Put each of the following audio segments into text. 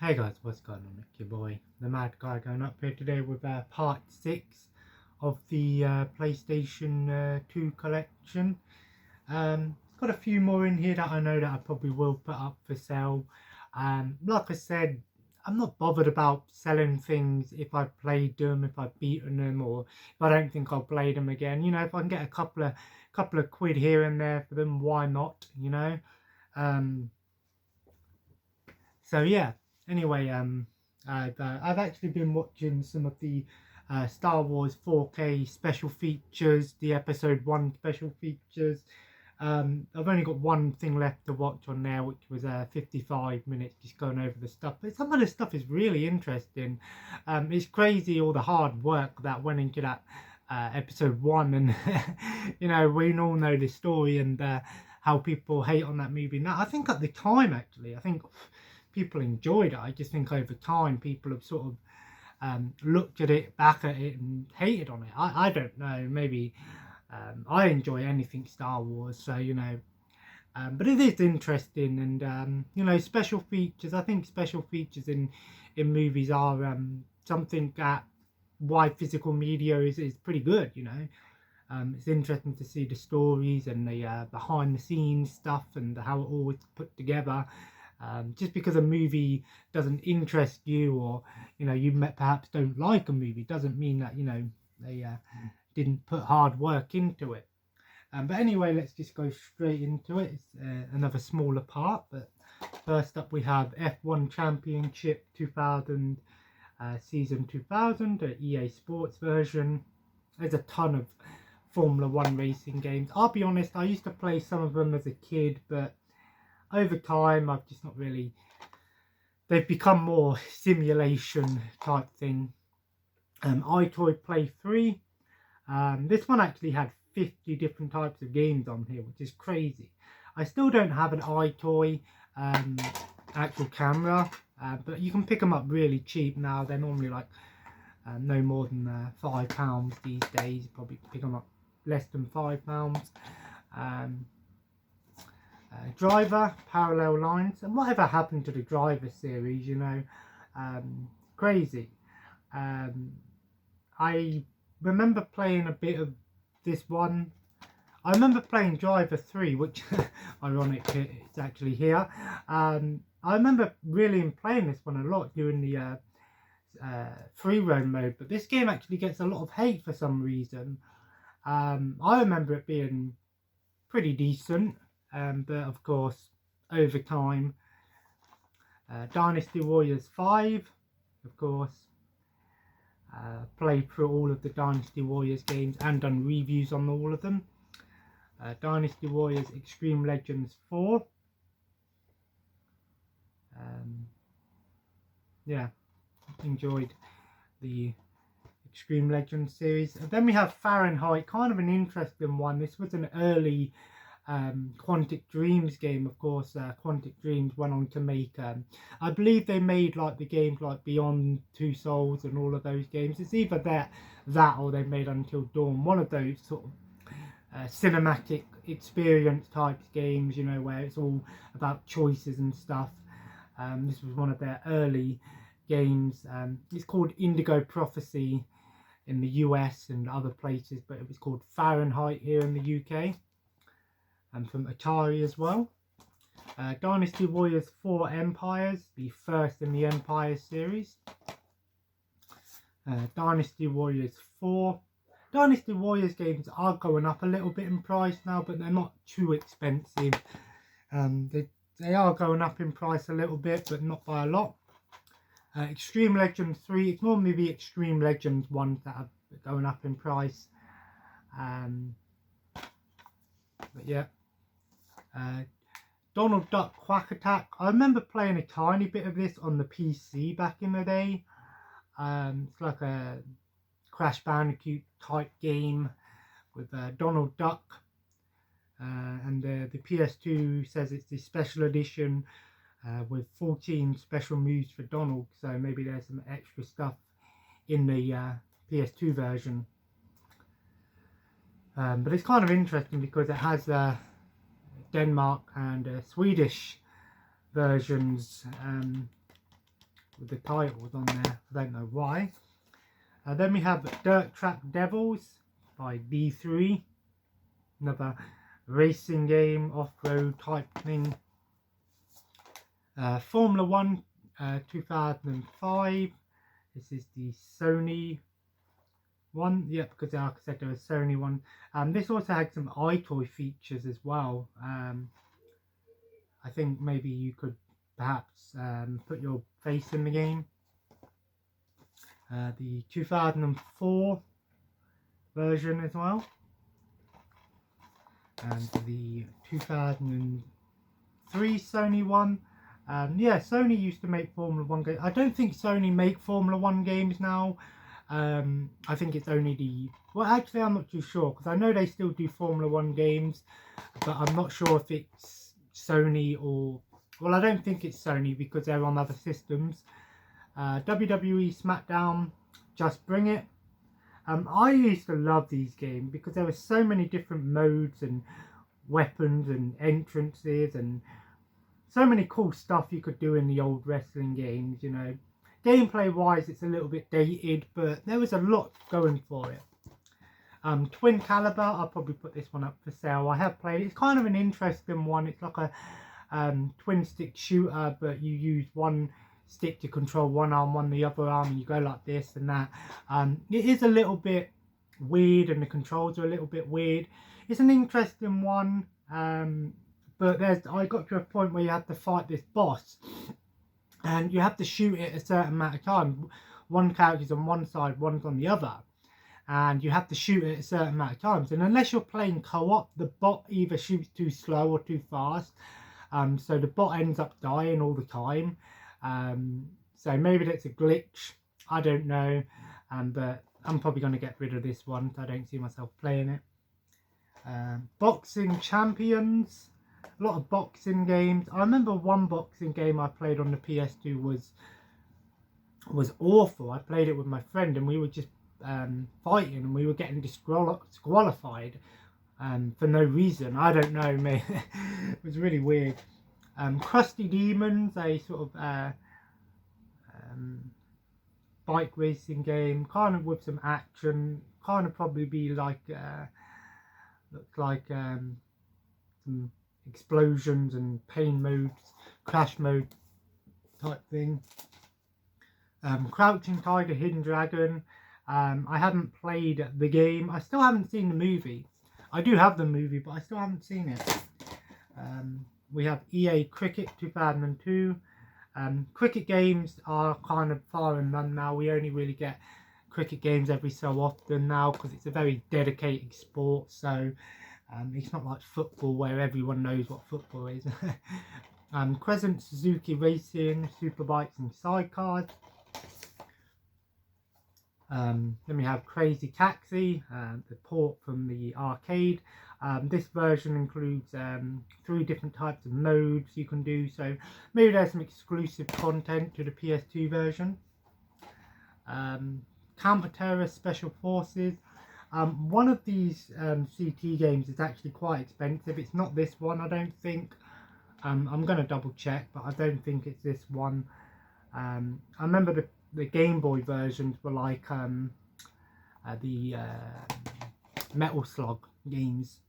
Hey guys, what's going on? It's your boy, the Mad Guy, going up here today with part 6 of the PlayStation 2 Collection. It's got a few more in here that I know that I probably will put up for sale. Like I said, I'm not bothered about selling things if I've played them, if I've beaten them, or if I don't think I'll play them again. You know, if I can get a couple of quid here and there for them, why not? You know. So yeah. Anyway, I've actually been watching some of the Star Wars 4K special features, the Episode 1 special features. I've only got one thing left to watch on there, which was 55 minutes just going over the stuff. But some of the stuff is really interesting. It's crazy all the hard work that went into that Episode 1, and you know, we all know the story and how people hate on that movie. Now, I think at the time, actually, I think people enjoyed it. I just think over time people have sort of looked at it, back at it, and hated on it. I don't know, maybe I enjoy anything Star Wars, so you know, but it is interesting. And you know, special features, I think special features in movies are something that why physical media is pretty good, you know. It's interesting to see the stories and the behind the scenes stuff and how it all was put together. Just because a movie doesn't interest you, or you know, you perhaps don't like a movie, doesn't mean that, you know, they didn't put hard work into it. But anyway, let's just go straight into it. It's another smaller part, but first up we have F1 Championship 2000, Season 2000, the EA Sports version. There's a ton of Formula 1 racing games. I'll be honest, I used to play some of them as a kid, but over time I've just not really, they've become more simulation type thing. Itoy Play 3. This one actually had 50 different types of games on here, which is crazy. I still don't have an Itoy actual camera, but you can pick them up really cheap now. They're normally like no more than £5 these days. Probably pick them up less than £5. Driver, Parallel Lines, and whatever happened to the Driver series, you know, crazy. I remember playing a bit of this one. I remember playing Driver 3, which, ironic, it's actually here. I remember really playing this one a lot during the free roam mode, but this game actually gets a lot of hate for some reason. I remember it being pretty decent. But of course, over time, Dynasty Warriors 5, of course, played through all of the Dynasty Warriors games and done reviews on all of them. Dynasty Warriors Extreme Legends 4. Yeah, enjoyed the Extreme Legends series. And then we have Fahrenheit, kind of an interesting one. This was an early Quantic Dreams game, of course. Quantic Dreams went on to make, I believe they made like the games like Beyond Two Souls and all of those games. It's either that or they made Until Dawn, one of those sort of cinematic experience type games, you know, where it's all about choices and stuff. This was one of their early games. It's called Indigo Prophecy in the US and other places, but it was called Fahrenheit here in the UK. And from Atari as well. Dynasty Warriors 4 Empires, the first in the Empire series. Dynasty Warriors 4. Dynasty Warriors games are going up a little bit in price now, but they're not too expensive. They are going up in price a little bit, but not by a lot. Extreme Legends 3. It's normally the Extreme Legends ones that are going up in price. But yeah. Donald Duck Quack Attack. I remember playing a tiny bit of this on the PC back in the day. It's like a Crash Bandicoot type game with Donald Duck. And the PS2 says it's the special edition with 14 special moves for Donald. So maybe there's some extra stuff in the PS2 version. But it's kind of interesting because it has Denmark and Swedish versions with the titles on there. I don't know why. Then we have Dirt Track Devils by D3. Another racing game, off-road type thing. Formula 1 2005. This is the Sony one. Yeah, because like I said, there was a Sony one. This also had some Itoy features as well. I think maybe you could perhaps put your face in the game. The 2004 version as well, and the 2003 Sony one. Yeah, Sony used to make Formula 1 games. I don't think Sony make Formula 1 games now. I think it's only the... Well, actually, I'm not too sure, because I know they still do Formula 1 games, but I'm not sure if it's Sony or... Well, I don't think it's Sony, because they're on other systems. Wwe Smackdown, Just Bring It. I used to love these games because there were so many different modes and weapons and entrances and so many cool stuff you could do in the old wrestling games, you know. Gameplay wise it's a little bit dated, but there was a lot going for it. Twin Caliber, I'll probably put this one up for sale. I have played it. It's kind of an interesting one. It's like a twin stick shooter, but you use one stick to control one arm, one the other arm, and you go like this and that. It is a little bit weird, and the controls are a little bit weird. It's an interesting one, but I got to a point where you have to fight this boss, and you have to shoot it a certain amount of time. One character's on one side, one's on the other, and you have to shoot it a certain amount of times. And unless you're playing co-op, the bot either shoots too slow or too fast, so the bot ends up dying all the time. So maybe that's a glitch, I don't know, but I'm probably going to get rid of this one. I don't see myself playing it. Boxing Champions, a lot of boxing games. I remember one boxing game I played on the PS2 was awful. I played it with my friend, and we were just fighting, and we were getting disqualified for no reason. I don't know, mate. It was really weird. Krusty Demons, a sort of bike racing game, kind of with some action, kind of probably be like looks like some explosions and pain modes, crash mode type thing. Crouching Tiger, Hidden Dragon. I haven't played the game. I still haven't seen the movie. I do have the movie, but I still haven't seen it. We have EA Cricket 2002. Cricket games are kind of far and none now. We only really get cricket games every so often now because it's a very dedicated sport. So it's not like football where everyone knows what football is. Crescent Suzuki Racing, Superbikes and Sidecars. Then we have Crazy Taxi, the port from the arcade. This version includes 3 different types of modes you can do, so maybe there's some exclusive content to the PS2 version. Counter Terrorist Special Forces. One of these CT games is actually quite expensive. It's not this one, I don't think. I'm going to double check, but I don't think it's this one. I remember the Game Boy versions were like the Metal Slug games.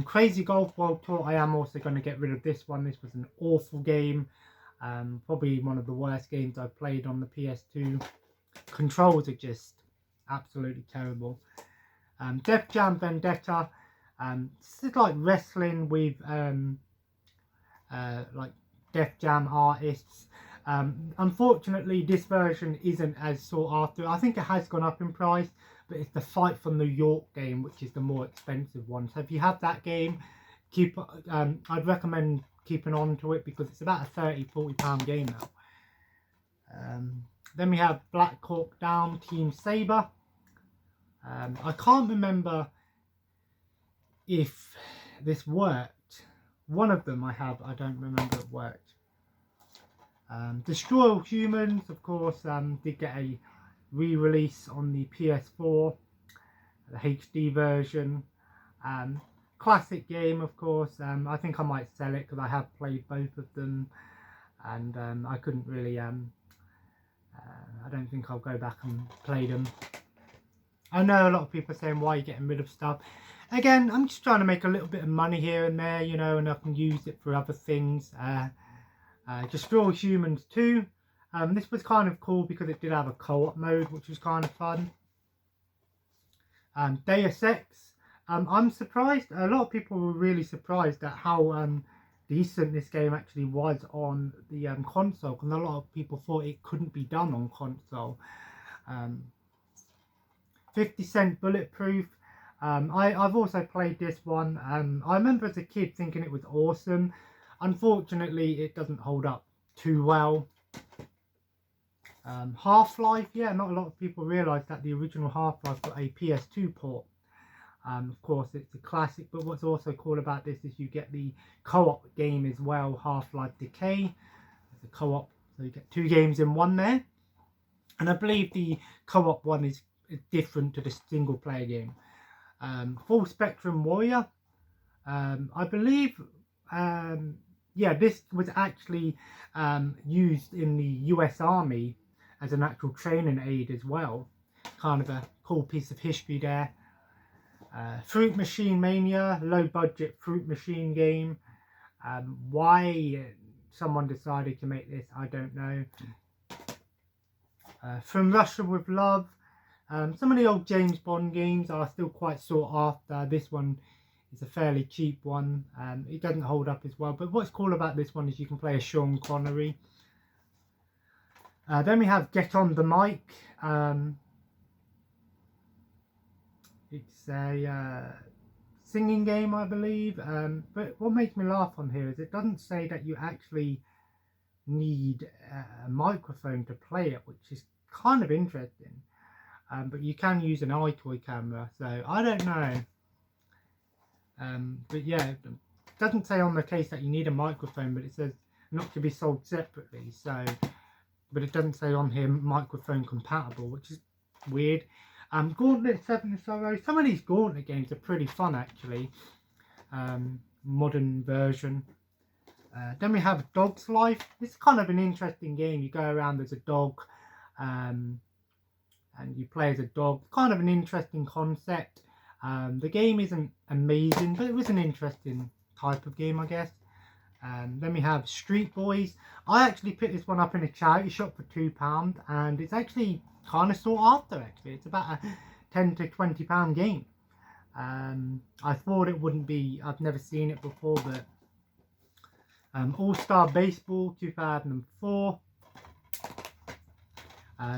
Crazy Golf World Tour, I am also going to get rid of this one. This was an awful game. Probably one of the worst games I've played on the PS2. Controls are just absolutely terrible. Jam Vendetta. This is like wrestling with like Def Jam artists. Unfortunately, this version isn't as sought after. I think it has gone up in price, but it's the Fight for New York game, which is the more expensive one. So if you have that game, I'd recommend keeping on to it because it's about a £30–40 game now. Then we have Black Hawk Down Team Saber. I can't remember if this worked. One of them I don't remember it worked. Destroy All Humans, of course, did get a re-release on the PS4, the HD version. Classic game, of course. I think I might sell it because I have played both of them, and I couldn't really I don't think I'll go back and play them. I know a lot of people are saying, why are you getting rid of stuff? Again, I'm just trying to make a little bit of money here and there, you know, and I can use it for other things. Destroy Humans 2. This was kind of cool because it did have a co-op mode, which was kind of fun. Deus Ex. I'm surprised. A lot of people were really surprised at how decent this game actually was on the console, and a lot of people thought it couldn't be done on console. 50 Cent Bulletproof. I've also played this one. I remember as a kid thinking it was awesome. Unfortunately, it doesn't hold up too well. Half-Life, yeah, not a lot of people realise that the original Half-Life got a PS2 port. Of course, it's a classic, but what's also cool about this is you get the co-op game as well, Half-Life Decay. It's a co-op, so you get 2 games in one there. And I believe the co-op one is different to the single-player game. Full Spectrum Warrior. I believe, yeah, this was actually used in the US Army as an actual training aid as well. Kind of a cool piece of history there. Fruit Machine Mania, low budget fruit machine game. Why someone decided to make this, I don't know. From Russia with Love. Some of the old James Bond games are still quite sought after. This one is a fairly cheap one. It doesn't hold up as well, but what's cool about this one is you can play as Sean Connery. Then we have Get on the Mic. It's a singing game, I believe. But what makes me laugh on here is it doesn't say that you actually need a microphone to play it, which is kind of interesting. But you can use an Itoy camera, so I don't know. But yeah, it doesn't say on the case that you need a microphone, but it says not to be sold separately. So, but it doesn't say on here microphone compatible, which is weird. Gauntlet 7 Sorrow. Some of these Gauntlet games are pretty fun actually. Modern version. Then we have Dog's Life. This is kind of an interesting game. You go around as a dog. And you play as a dog. Kind of an interesting concept. The game isn't amazing, but it was an interesting type of game, I guess. Then we have Street Boys. I actually picked this one up in a charity shop for £2, and it's actually kind of sought after. Actually, it's about a £10 to £20 game. I thought it wouldn't be. I've never seen it before, but All-Star Baseball 2004.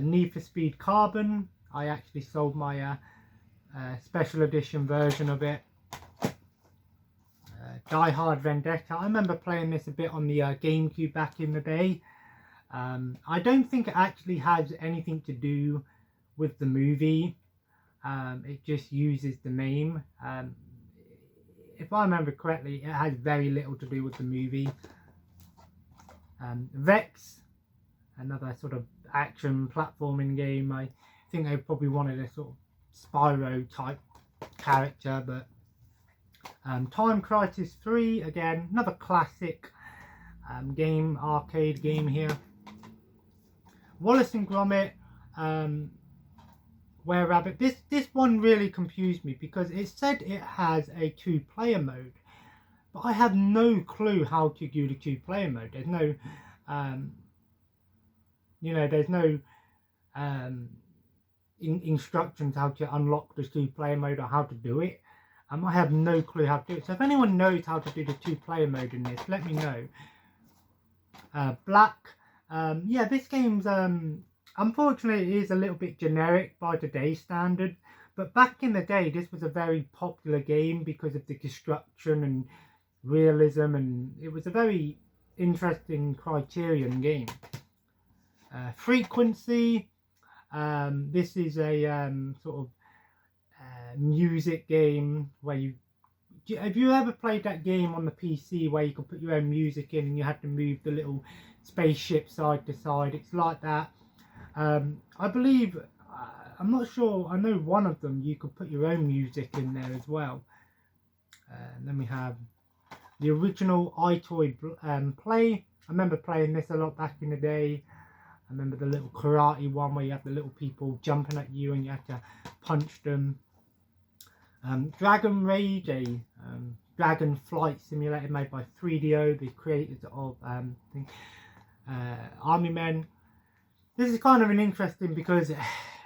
Need for Speed Carbon. I actually sold my special edition version of it. Hard Vendetta. I remember playing this a bit on the GameCube back in the day. I don't think it actually has anything to do with the movie. It just uses the name. If I remember correctly, it has very little to do with the movie. Vex, another sort of action platforming game. I think they probably wanted a sort of Spyro type character, but Time Crisis 3, again, another classic game, arcade game here. Wallace and Gromit, Were Rabbit. This one really confused me because it said it has a 2-player mode, but I have no clue how to do the 2-player mode. There's no, you know, there's no instructions how to unlock the 2-player mode or how to do it. I have no clue how to do it. So if anyone knows how to do the 2-player mode in this, let me know. Black. Yeah, this game's unfortunately it is a little bit generic by today's standard, but back in the day this was a very popular game because of the construction and realism, and it was a very interesting Criterion game. Frequency. This is a sort of music game where have you ever played that game on the PC where you could put your own music in and you had to move the little spaceship side to side? It's like that. I believe, I'm not sure, I know one of them you could put your own music in there as well. And then we have the original Itoy Play. I remember playing this a lot back in the day. I remember the little karate one where you have the little people jumping at you and you have to punch them. Dragon Rage, a dragon flight simulator made by 3DO, the creators of Army Men. This is kind of an interesting because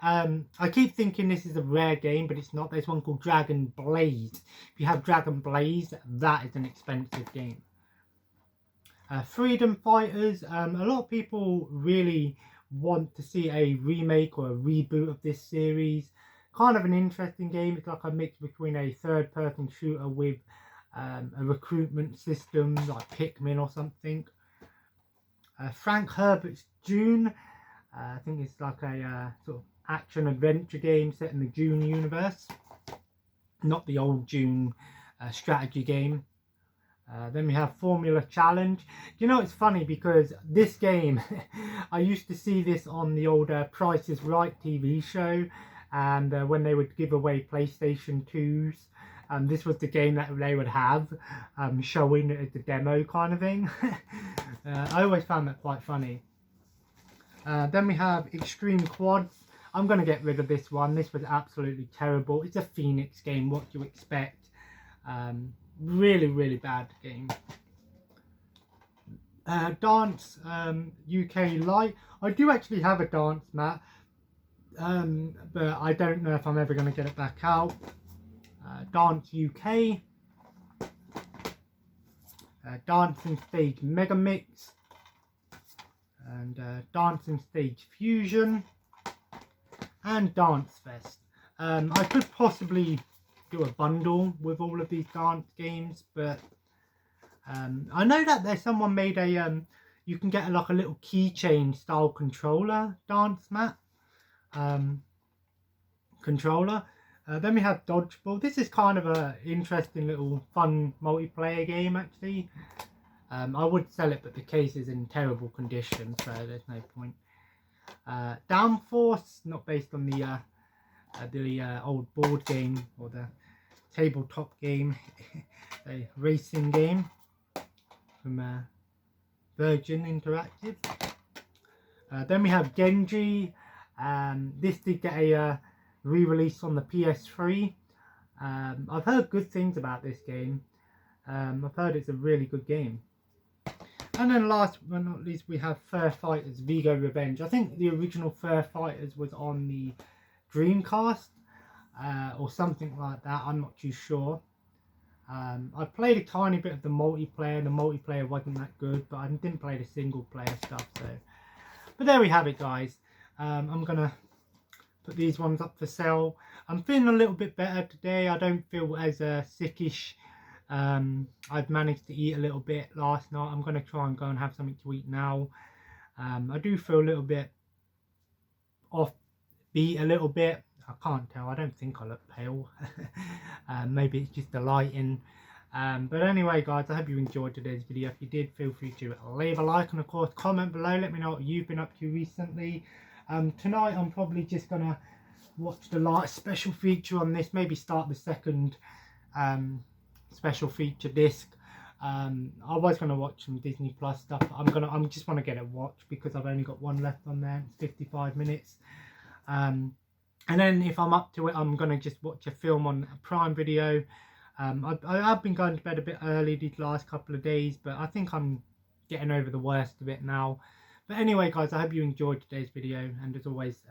I keep thinking this is a rare game, but it's not. There's one called Dragon Blaze. If you have Dragon Blaze, that is an expensive game. Freedom Fighters. A lot of people really want to see a remake or a reboot of this series. Kind of an interesting game. It's like a mix between a third-person shooter with a recruitment system like Pikmin or something. Frank Herbert's Dune. I think it's like a sort of action-adventure game set in the Dune universe. Not the old Dune strategy game. Then we have Formula Challenge. You know, it's funny because this game, I used to see this on the old Price is Right TV show. And when they would give away PlayStation 2s, this was the game that they would have showing it as the demo kind of thing. I always found that quite funny. Then we have Extreme Quads. I'm going to get rid of this one. This was absolutely terrible. It's a Phoenix game. What do you expect? Really, really bad game. Dance UK Lite. I do actually have a dance mat. But I don't know if I'm ever going to get it back out. Dance UK. Dancing Stage Mega Mix. And Dancing Stage Fusion. And Dance Fest. I could possibly do a bundle with all of these dance games, but I know that there's someone made a you can get like a little keychain style controller dance mat controller. Then we have Dodgeball. This is kind of a interesting little fun multiplayer game actually. I would sell it, but the case is in terrible condition, so there's no point. Downforce, not based on the old board game or the tabletop game, a racing game from Virgin Interactive. Then we have Genji. This did get a re-release on the PS3. I've heard good things about this game. I've heard it's a really good game. And then last but not least, we have Fur Fighters Vigo Revenge. I think the original Fur Fighters was on the Dreamcast or something like that. I'm not too sure. I played a tiny bit of the multiplayer. The multiplayer wasn't that good, but I didn't play the single player stuff. So, but there we have it, guys. I'm gonna put these ones up for sale. I'm feeling a little bit better today. I don't feel as sickish. I've managed to eat a little bit last night. I'm gonna try and go and have something to eat now. I do feel a little bit offbeat a little bit. I can't tell. I don't think I look pale. Maybe it's just the lighting. But anyway, guys, I hope you enjoyed today's video. If you did, feel free to leave a like and of course comment below. Let me know what you've been up to recently. Tonight I'm probably just gonna watch the last special feature on this. Maybe start the second special feature disc. I was gonna watch some Disney Plus stuff. I'm just want to get it watched because I've only got one left on there. It's 55 minutes. And then if I'm up to it, I'm gonna just watch a film on a Prime Video. I've been going to bed a bit early these last couple of days, but I think I'm getting over the worst of it now. But anyway, guys, I hope you enjoyed today's video, and as always,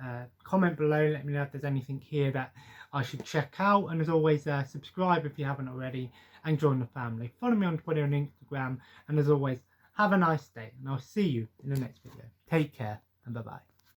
comment below, let me know if there's anything here that I should check out, and as always, subscribe if you haven't already, and join the family. Follow me on Twitter and Instagram, and as always, have a nice day, and I'll see you in the next video. Take care, and bye-bye.